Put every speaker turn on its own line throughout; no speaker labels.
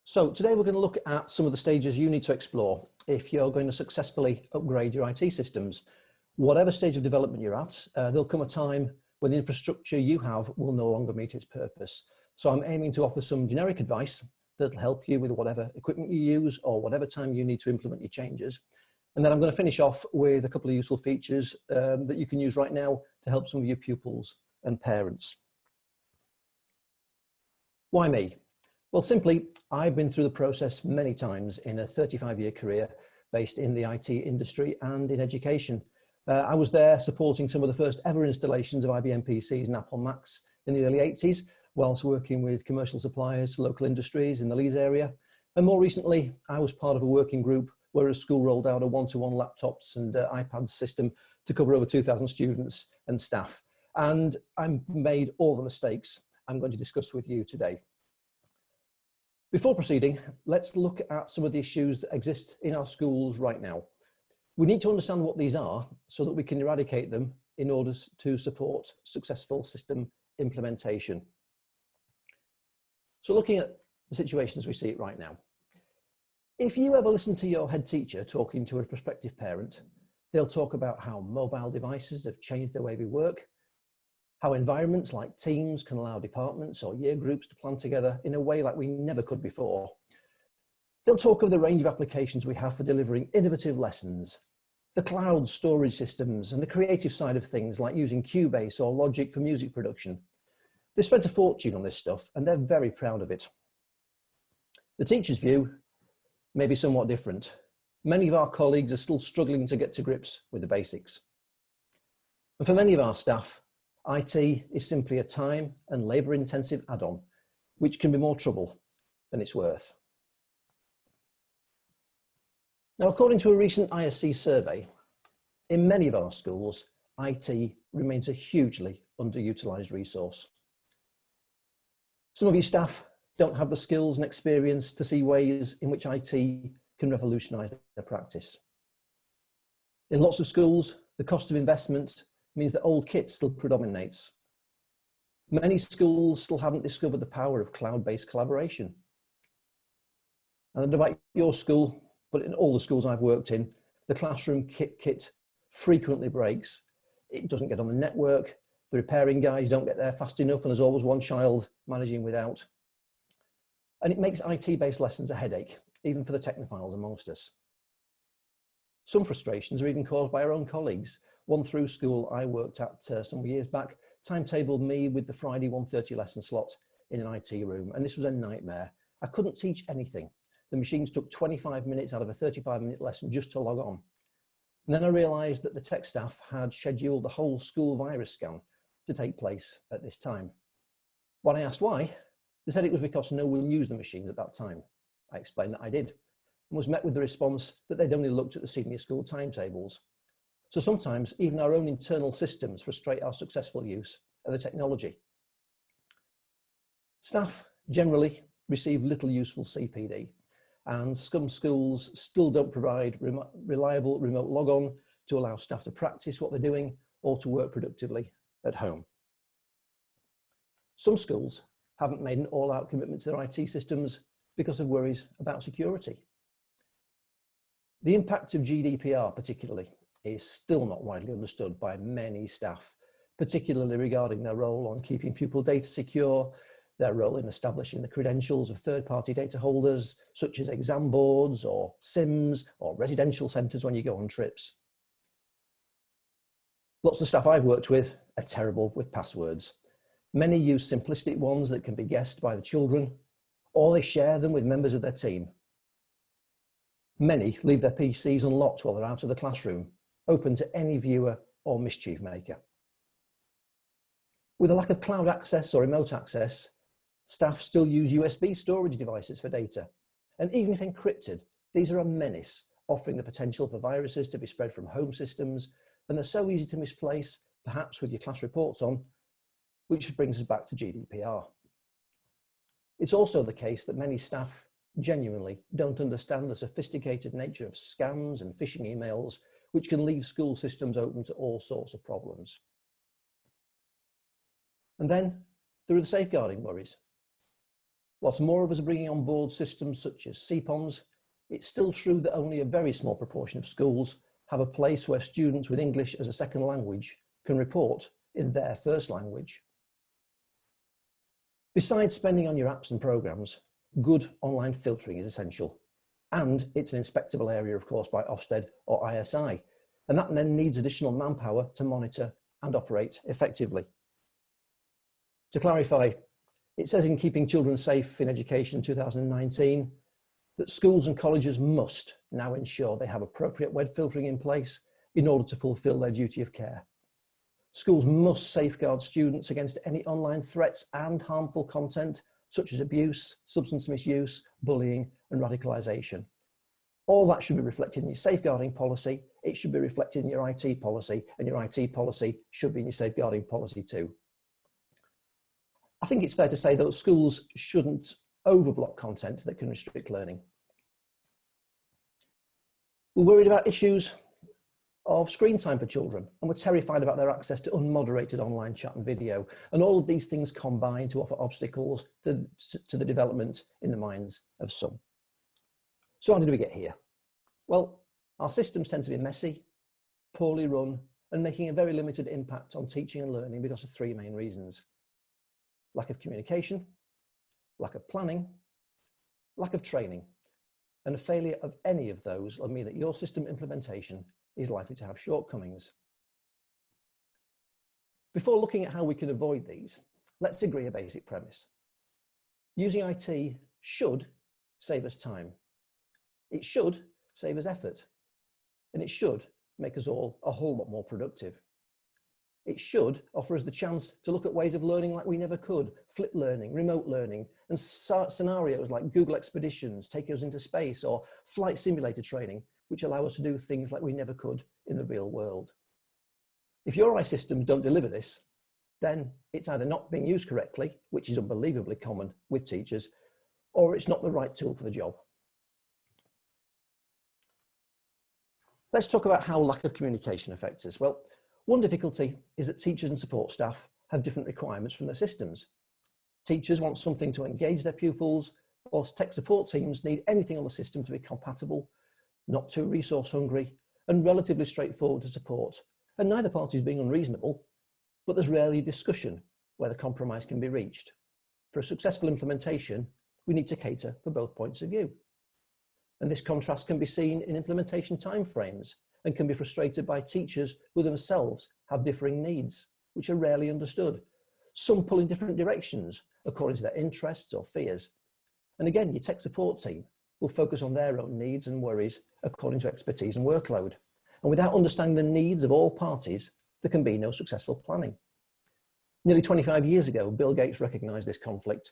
So today we're going to look at some of the stages you need to explore if you're going to successfully upgrade your IT systems. Whatever stage of development you're at, there'll come a time when the infrastructure you have will no longer meet its purpose. So I'm aiming to offer some generic advice that'll help you with whatever equipment you use or whatever time you need to implement your changes. And then I'm going to finish off with a couple of useful features that you can use right now to help some of your pupils and parents. Why me? Well, simply, I've been through the process many times in a 35-year career based in the IT industry and in education. I was there supporting some of the first ever installations of IBM PCs and Apple Macs in the early 80s, whilst working with commercial suppliers, local industries in the Leeds area. And more recently, I was part of a working group where a school rolled out a one-to-one laptops and iPads system to cover over 2,000 students and staff. And I made all the mistakes I'm going to discuss with you today. Before proceeding, let's look at some of the issues that exist in our schools right now. We need to understand what these are so that we can eradicate them in order to support successful system implementation. So looking at the situation as we see it right now, if you ever listen to your head teacher talking to a prospective parent, they'll talk about how mobile devices have changed the way we work, how environments like Teams can allow departments or year groups to plan together in a way like we never could before. They'll talk of the range of applications we have for delivering innovative lessons, the cloud storage systems, and the creative side of things like using Cubase or Logic for music production. They've spent a fortune on this stuff and they're very proud of it. The teacher's view may be somewhat different. Many of our colleagues are still struggling to get to grips with the basics. And for many of our staff, IT is simply a time and labour-intensive add-on, which can be more trouble than it's worth. Now, according to a recent ISC survey, in many of our schools, IT remains a hugely underutilised resource. Some of your staff don't have the skills and experience to see ways in which IT can revolutionise their practice. In lots of schools, the cost of investment means that old kit still predominates. Many schools still haven't discovered the power of cloud-based collaboration. And I don't know about your school, but in all the schools I've worked in, the classroom kit frequently breaks. It doesn't get on the network, the repairing guys don't get there fast enough, and there's always one child managing without. And it makes IT-based lessons a headache, even for the technophiles amongst us. Some frustrations are even caused by our own colleagues. One through school I worked at some years back timetabled me with the Friday 1:30 lesson slot in an IT room, and this was a nightmare. I couldn't teach anything. The machines took 25 minutes out of a 35-minute lesson just to log on. And then I realised that the tech staff had scheduled the whole school virus scan to take place at this time. When I asked why, they said it was because no one used the machines at that time. I explained that I did, and was met with the response that they'd only looked at the senior school timetables. So sometimes even our own internal systems frustrate our successful use of the technology. Staff generally receive little useful CPD, and some schools still don't provide reliable remote logon to allow staff to practice what they're doing or to work productively at home. Some schools haven't made an all-out commitment to their IT systems because of worries about security. The impact of GDPR particularly is still not widely understood by many staff, particularly regarding their role on keeping pupil data secure, their role in establishing the credentials of third-party data holders, such as exam boards or SIMs or residential centres when you go on trips. Lots of staff I've worked with are terrible with passwords. Many use simplistic ones that can be guessed by the children, or they share them with members of their team. Many leave their PCs unlocked while they're out of the classroom, open to any viewer or mischief maker. With a lack of cloud access or remote access, staff still use USB storage devices for data. And even if encrypted, these are a menace, offering the potential for viruses to be spread from home systems, and they're so easy to misplace, perhaps with your class reports on, which brings us back to GDPR. It's also the case that many staff genuinely don't understand the sophisticated nature of scams and phishing emails, which can leave school systems open to all sorts of problems. And then there are the safeguarding worries. Whilst more of us are bringing on board systems such as CPOMs, it's still true that only a very small proportion of schools have a place where students with English as a second language can report in their first language. Besides spending on your apps and programs, good online filtering is essential. And it's an inspectable area, of course, by Ofsted or ISI. And that then needs additional manpower to monitor and operate effectively. To clarify, it says in Keeping Children Safe in Education 2019 that schools and colleges must now ensure they have appropriate web filtering in place in order to fulfil their duty of care. Schools must safeguard students against any online threats and harmful content, such as abuse, substance misuse, bullying, and radicalisation. All that should be reflected in your safeguarding policy. It should be reflected in your IT policy, and your IT policy should be in your safeguarding policy too. I think it's fair to say that schools shouldn't overblock content that can restrict learning. We're worried about issues of screen time for children, and we're terrified about their access to unmoderated online chat and video. And all of these things combine to offer obstacles to the development in the minds of some. So how did we get here? Well, our systems tend to be messy, poorly run, and making a very limited impact on teaching and learning because of three main reasons: lack of communication, lack of planning, lack of training. And a failure of any of those will mean that your system implementation is likely to have shortcomings. Before looking at how we can avoid these, let's agree a basic premise. Using IT should save us time. It should save us effort. And it should make us all a whole lot more productive. It should offer us the chance to look at ways of learning like we never could, flip learning, remote learning, and scenarios like Google Expeditions taking us into space, or flight simulator training, which allow us to do things like we never could in the real world. If your AI systems don't deliver this, then it's either not being used correctly, which is unbelievably common with teachers, or it's not the right tool for the job. Let's talk about how lack of communication affects us. Well, one difficulty is that teachers and support staff have different requirements from their systems. Teachers want something to engage their pupils, whilst tech support teams need anything on the system to be compatible, not too resource hungry, and relatively straightforward to support. And neither party is being unreasonable, but there's rarely discussion where the compromise can be reached. For a successful implementation, we need to cater for both points of view. And this contrast can be seen in implementation timeframes and can be frustrated by teachers who themselves have differing needs, which are rarely understood. Some pull in different directions according to their interests or fears. And again, your tech support team will focus on their own needs and worries according to expertise and workload. And without understanding the needs of all parties, there can be no successful planning. Nearly 25 years ago, Bill Gates recognized this conflict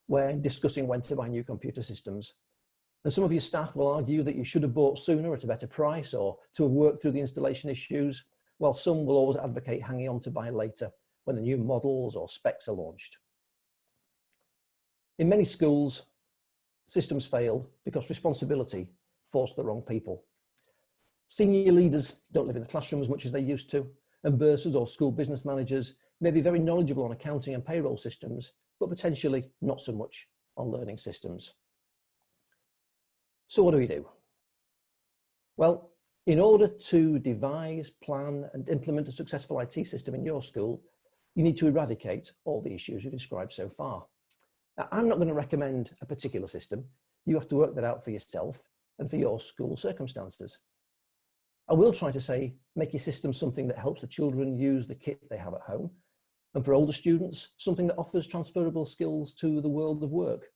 when discussing when to buy new computer systems. And some of your staff will argue that you should have bought sooner at a better price, or to have worked through the installation issues, while some will always advocate hanging on to buy later when the new models or specs are launched. In many schools, systems fail because responsibility falls to the wrong people. Senior leaders don't live in the classroom as much as they used to, and bursars or school business managers may be very knowledgeable on accounting and payroll systems, but potentially not so much on learning systems. So what do we do? Well, in order to devise, plan, and implement a successful IT system in your school, you need to eradicate all the issues we've described so far. Now, I'm not going to recommend a particular system. You have to work that out for yourself and for your school circumstances. I will try to say, make your system something that helps the children use the kit they have at home. And for older students, something that offers transferable skills to the world of work.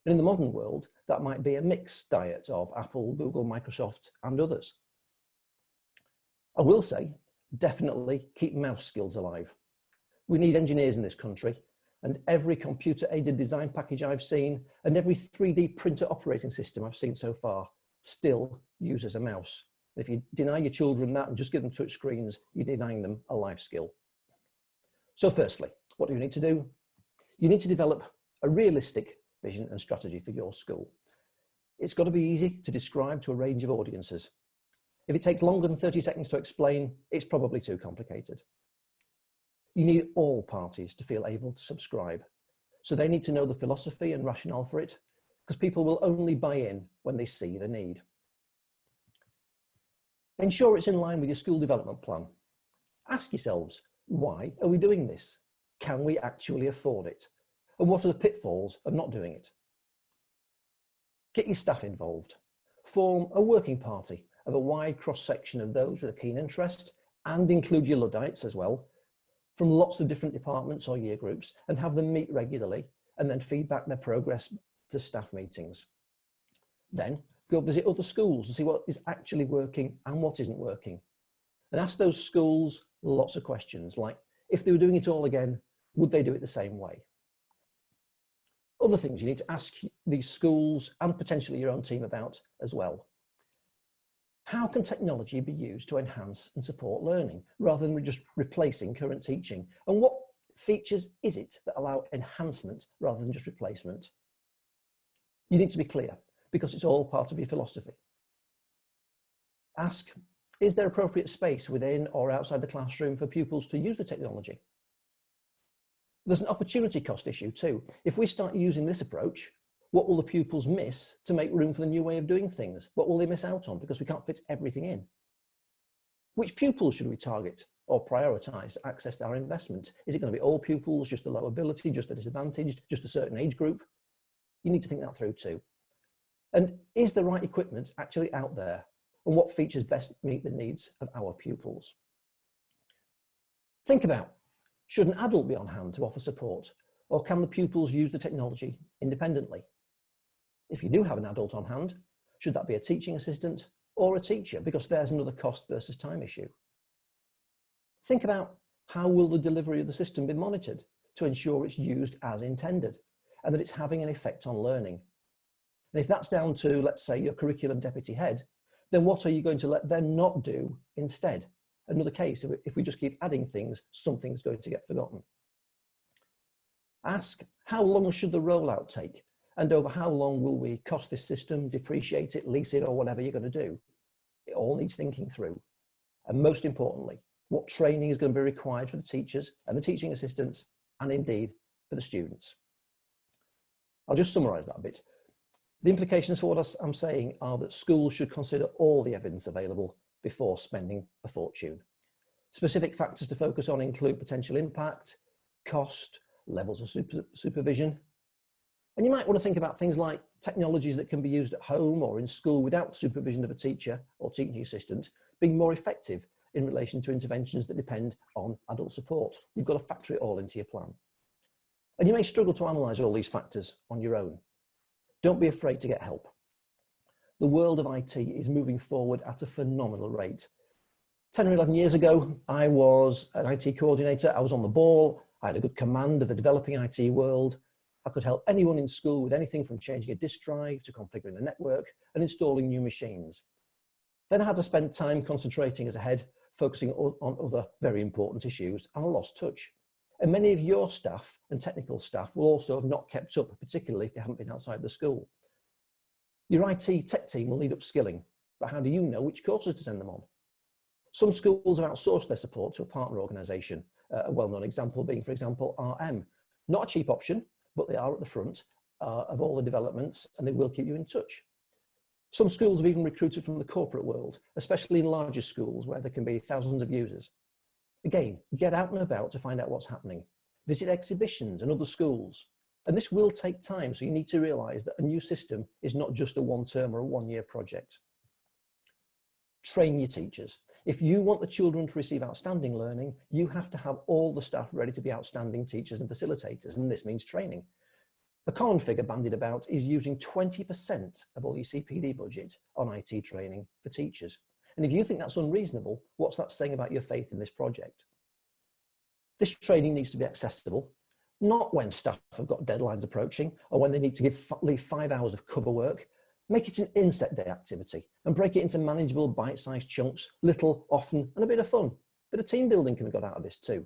And in the modern world, that might be a mixed diet of Apple, Google, Microsoft, and others. I will say, definitely keep mouse skills alive. We need engineers in this country, and every computer-aided design package I've seen, and every 3D printer operating system I've seen so far, still uses a mouse. If you deny your children that and just give them touch screens, you're denying them a life skill. So firstly, what do you need to do? You need to develop a realistic vision and strategy for your school. It's got to be easy to describe to a range of audiences. If it takes longer than 30 seconds to explain, it's probably too complicated. You need all parties to feel able to subscribe. So they need to know the philosophy and rationale for it, because people will only buy in when they see the need. Ensure it's in line with your school development plan. Ask yourselves, why are we doing this? Can we actually afford it? And what are the pitfalls of not doing it? Get your staff involved. Form a working party of a wide cross-section of those with a keen interest, and include your Luddites as well, from lots of different departments or year groups, and have them meet regularly and then feedback their progress to staff meetings. Then go visit other schools and see what is actually working and what isn't working. And ask those schools lots of questions like, if they were doing it all again, would they do it the same way? Other things you need to ask these schools and potentially your own team about as well. How can technology be used to enhance and support learning rather than just replacing current teaching? And what features is it that allow enhancement rather than just replacement? You need to be clear, because it's all part of your philosophy. Ask, is there appropriate space within or outside the classroom for pupils to use the technology? There's an opportunity cost issue too. If we start using this approach, what will the pupils miss to make room for the new way of doing things? What will they miss out on because we can't fit everything in? Which pupils should we target or prioritise to access our investment? Is it going to be all pupils, just the low ability, just the disadvantaged, just a certain age group? You need to think that through too. And is the right equipment actually out there? And what features best meet the needs of our pupils? Think about, should an adult be on hand to offer support, or can the pupils use the technology independently? If you do have an adult on hand, should that be a teaching assistant or a teacher? Because there's another cost versus time issue. Think about, how will the delivery of the system be monitored to ensure it's used as intended and that it's having an effect on learning? And if that's down to, let's say, your curriculum deputy head, then what are you going to let them not do instead? Another case, if we just keep adding things, something's going to get forgotten. Ask, how long should the rollout take? And over how long will we cost this system, depreciate it, lease it, or whatever you're going to do? It all needs thinking through. And most importantly, what training is going to be required for the teachers and the teaching assistants, and indeed for the students. I'll just summarise that a bit. The implications for what I'm saying are that schools should consider all the evidence available before spending a fortune. Specific factors to focus on include potential impact, cost, levels of supervision. And you might want to think about things like technologies that can be used at home or in school without supervision of a teacher or teaching assistant being more effective in relation to interventions that depend on adult support. You've got to factor it all into your plan. And you may struggle to analyse all these factors on your own. Don't be afraid to get help. The world of IT is moving forward at a phenomenal rate. 10 or 11 years ago, I was an IT coordinator. I was on the ball. I had a good command of the developing IT world. I could help anyone in school with anything from changing a disk drive to configuring the network and installing new machines. Then I had to spend time concentrating as a head, focusing on other very important issues, and I lost touch. And many of your staff and technical staff will also have not kept up, particularly if they haven't been outside the school. Your IT tech team will need upskilling, but how do you know which courses to send them on? Some schools have outsourced their support to a partner organisation, a well-known example being, for example, RM. Not a cheap option, but they are at the front of all the developments and they will keep you in touch. Some schools have even recruited from the corporate world, especially in larger schools where there can be thousands of users. Again, get out and about to find out what's happening. Visit exhibitions and other schools. And this will take time, so you need to realise that a new system is not just a one-term or a one-year project. Train your teachers. If you want the children to receive outstanding learning, you have to have all the staff ready to be outstanding teachers and facilitators, and this means training. A common figure bandied about is using 20% of all your CPD budget on IT training for teachers. And if you think that's unreasonable, what's that saying about your faith in this project? This training needs to be accessible, not when staff have got deadlines approaching or when they need to leave 5 hours of cover work. Make it an inset day activity and break it into manageable bite-sized chunks, little, often, and a bit of fun. A bit of team building can be got out of this too.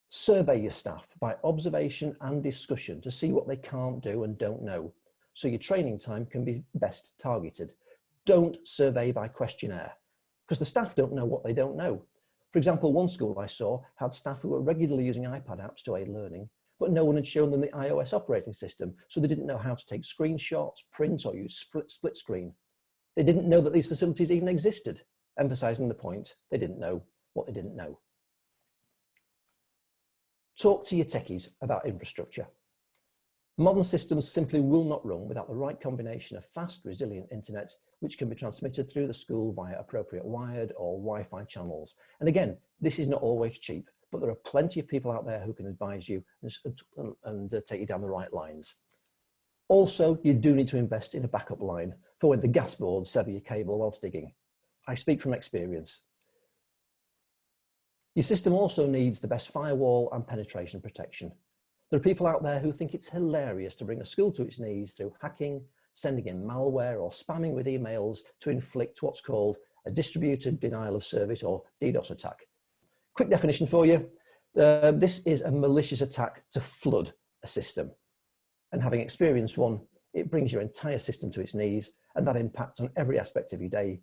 Survey your staff by observation and discussion to see what they can't do and don't know, so your training time can be best targeted. Don't survey by questionnaire, because the staff don't know what they don't know. For example, one school I saw had staff who were regularly using iPad apps to aid learning, but no one had shown them the iOS operating system, so they didn't know how to take screenshots, print, or use split screen. They didn't know that these facilities even existed, emphasizing the point they didn't know what they didn't know. Talk to your techies about infrastructure. Modern systems simply will not run without the right combination of fast, resilient internet, which can be transmitted through the school via appropriate wired or Wi-Fi channels. And again, this is not always cheap, but there are plenty of people out there who can advise you and take you down the right lines. Also, you do need to invest in a backup line for when the gas boards sever your cable whilst digging. I speak from experience. Your system also needs the best firewall and penetration protection. There are people out there who think it's hilarious to bring a school to its knees through hacking, sending in malware, or spamming with emails to inflict what's called a distributed denial of service or DDoS attack. Quick definition for you. This is a malicious attack to flood a system. And having experienced one, it brings your entire system to its knees, and that impacts on every aspect of your day,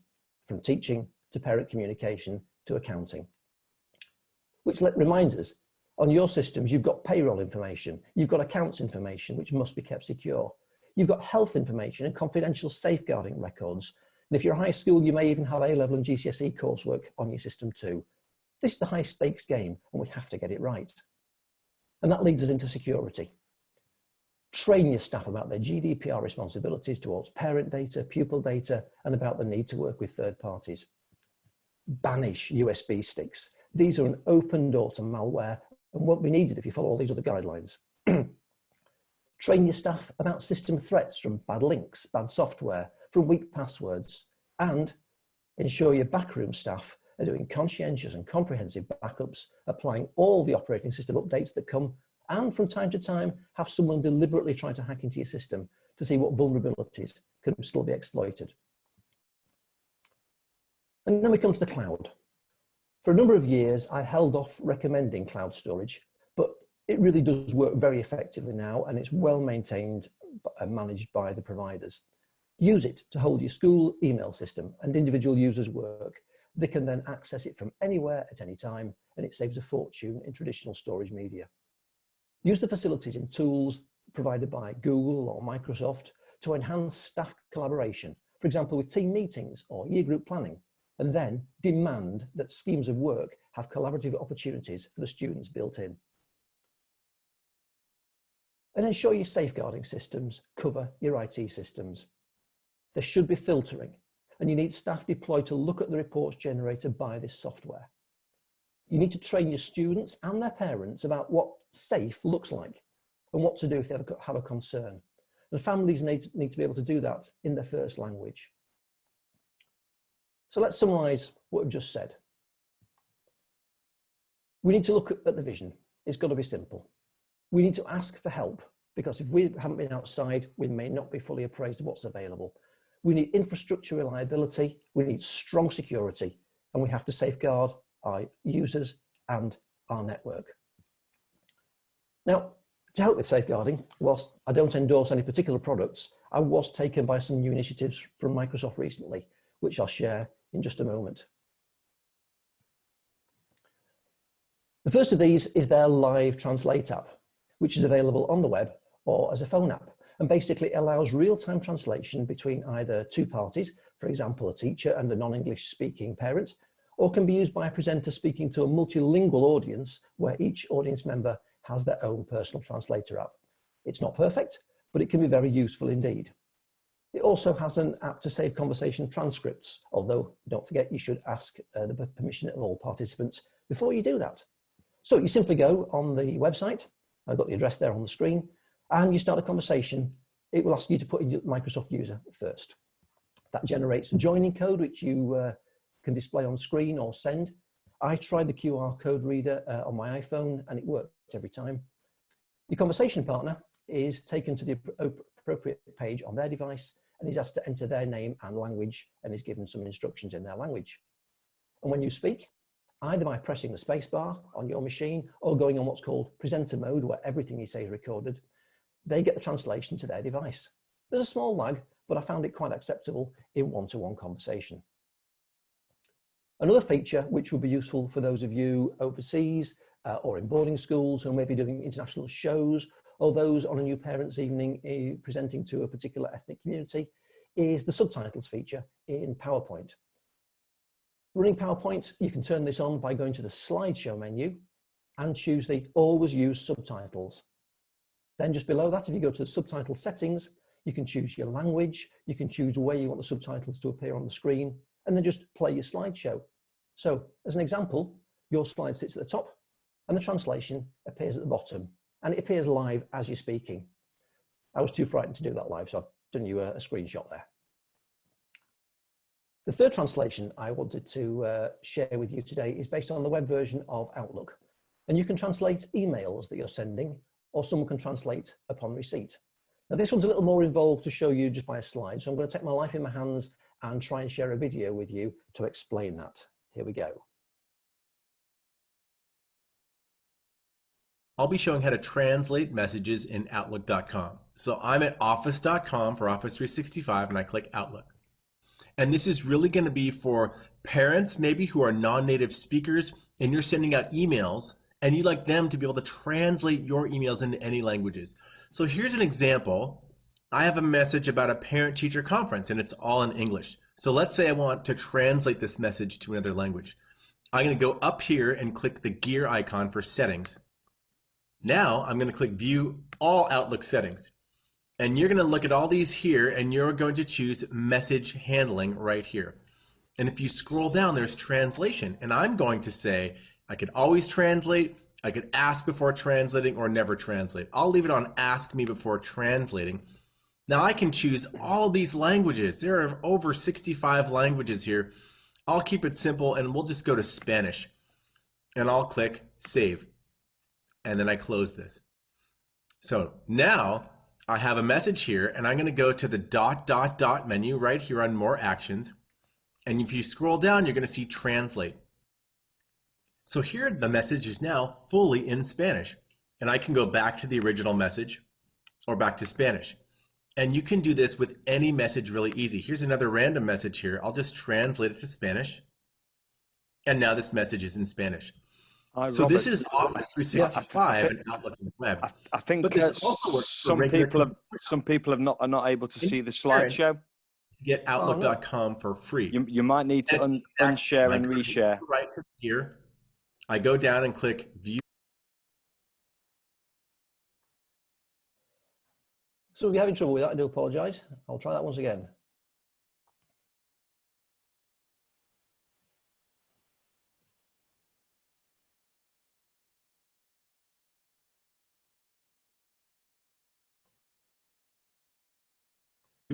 from teaching to parent communication to accounting. Which reminds us, on your systems, you've got payroll information, you've got accounts information, which must be kept secure. You've got health information and confidential safeguarding records. And if you're a high school, you may even have A-level and GCSE coursework on your system too. This is a high stakes game, and we have to get it right. And that leads us into security. Train your staff about their GDPR responsibilities towards parent data, pupil data, and about the need to work with third parties. Banish USB sticks. These are an open door to malware and won't be needed if you follow all these other guidelines. Train your staff about system threats from bad links, bad software, from weak passwords, and ensure your backroom staff are doing conscientious and comprehensive backups, applying all the operating system updates that come, and from time to time, have someone deliberately try to hack into your system to see what vulnerabilities can still be exploited. And then we come to the cloud. For a number of years, I held off recommending cloud storage, but it really does work very effectively now, and it's well maintained and managed by the providers. Use it to hold your school email system and individual users' work. They can then access it from anywhere at any time, and it saves a fortune in traditional storage media. Use the facilities and tools provided by Google or Microsoft to enhance staff collaboration, for example, with team meetings or year group planning, and then demand that schemes of work have collaborative opportunities for the students built in. And ensure your safeguarding systems cover your IT systems. There should be filtering, and you need staff deployed to look at the reports generated by this software. You need to train your students and their parents about what safe looks like and what to do if they have a concern. And families need to be able to do that in their first language. So let's summarize what we've just said. We need to look at the vision. It's got to be simple. We need to ask for help, because if we haven't been outside, we may not be fully appraised of what's available. We need infrastructure reliability, we need strong security, and we have to safeguard our users and our network. Now, to help with safeguarding, whilst I don't endorse any particular products, I was taken by some new initiatives from Microsoft recently, which I'll share in just a moment. The first of these is their Live Translate app, which is available on the web or as a phone app, and basically allows real-time translation between either two parties, for example, a teacher and a non-English speaking parent, or can be used by a presenter speaking to a multilingual audience where each audience member has their own personal translator app. It's not perfect, but it can be very useful indeed. It also has an app to save conversation transcripts, although don't forget you should ask the permission of all participants before you do that. So you simply go on the website, I've got the address there on the screen, and you start a conversation. It will ask you to put in your Microsoft user first. That generates a joining code, which you can display on screen or send. I tried the QR code reader on my iPhone, and it worked every time. Your conversation partner is taken to the appropriate page on their device and is asked to enter their name and language, and is given some instructions in their language. And when you speak, either by pressing the space bar on your machine or going on what's called presenter mode, where everything you say is recorded, they get the translation to their device. There's a small lag, but I found it quite acceptable in one-to-one conversation. Another feature which will be useful for those of you overseas or in boarding schools who may be doing international shows, or those on a new parents' evening presenting to a particular ethnic community, is the subtitles feature in PowerPoint. Running PowerPoint, you can turn this on by going to the slideshow menu and choose the always use subtitles. Then just below that, if you go to the subtitle settings, you can choose your language, you can choose where you want the subtitles to appear on the screen, and then just play your slideshow. So as an example, your slide sits at the top and the translation appears at the bottom, and it appears live as you're speaking. I was too frightened to do that live, so I've done you a screenshot there. The third translation I wanted to share with you today is based on the web version of Outlook. And you can translate emails that you're sending, or someone can translate upon receipt. Now this one's a little more involved to show you just by a slide, so I'm going to take my life in my hands and try and share a video with you to explain that. Here we go.
I'll be showing how to translate messages in Outlook.com. So I'm at office.com for Office 365 and I click Outlook. And this is really going to be for parents maybe who are non-native speakers and you're sending out emails and you'd like them to be able to translate your emails into any languages. So here's an example. I have a message about a parent-teacher conference and it's all in English. So let's say I want to translate this message to another language. I'm going to go up here and click the gear icon for settings. Now I'm going to click view all Outlook settings. And you're going to look at all these here and you're going to choose message handling right here. And if you scroll down, there's translation. And I'm going to say, I could always translate, I could ask before translating, or never translate. I'll leave it on ask me before translating. Now I can choose all these languages. There are over 65 languages here. I'll keep it simple and we'll just go to Spanish. And I'll click save. And then I close this. So now I have a message here and I'm going to go to the ... menu right here on more actions. And if you scroll down, you're going to see translate. So here the message is now fully in Spanish. And I can go back to the original message or back to Spanish. And you can do this with any message really easy. Here's another random message here. I'll just translate it to Spanish. And now this message is in Spanish. So Robert, this is Office 365 and Outlook on the web.
I think some people are not able to see the slideshow.
Get Outlook.com for free.
You might need to unshare and reshare.
Right here, I go down and click View.
So if you're having trouble with that, I do apologize. I'll try that once again.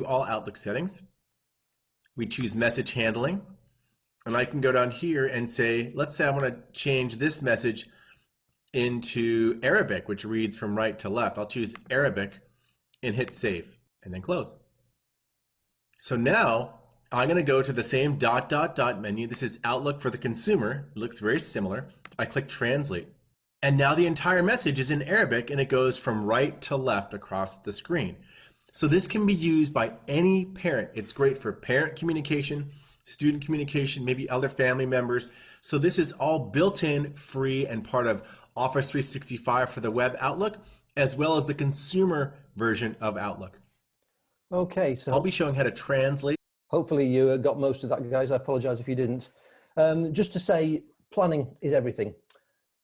All Outlook settings. We choose message handling, and I can go down here and say, let's say I want to change this message into Arabic, which reads from right to left. I'll choose Arabic and hit save and then close. So now I'm going to go to the same ... menu. This is Outlook for the consumer. It looks very similar. I click translate, and now the entire message is in Arabic and it goes from right to left across the screen. So this can be used by any parent. It's great for parent communication, student communication, maybe other family members. So this is all built in, free, and part of Office 365 for the web Outlook, as well as the consumer version of Outlook.
Okay, so
I'll be showing how to translate.
Hopefully you got most of that, guys. I apologize if you didn't. Just to say, planning is everything.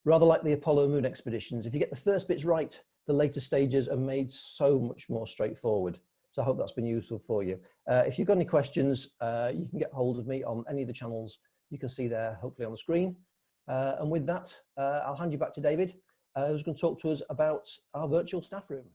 Rather like the Apollo moon expeditions, if you get the first bits right, the later stages are made so much more straightforward. So I hope that's been useful for you. If you've got any questions, you can get hold of me on any of the channels you can see there, hopefully on the screen. And with that, I'll hand you back to David, who's going to talk to us about our virtual staff room.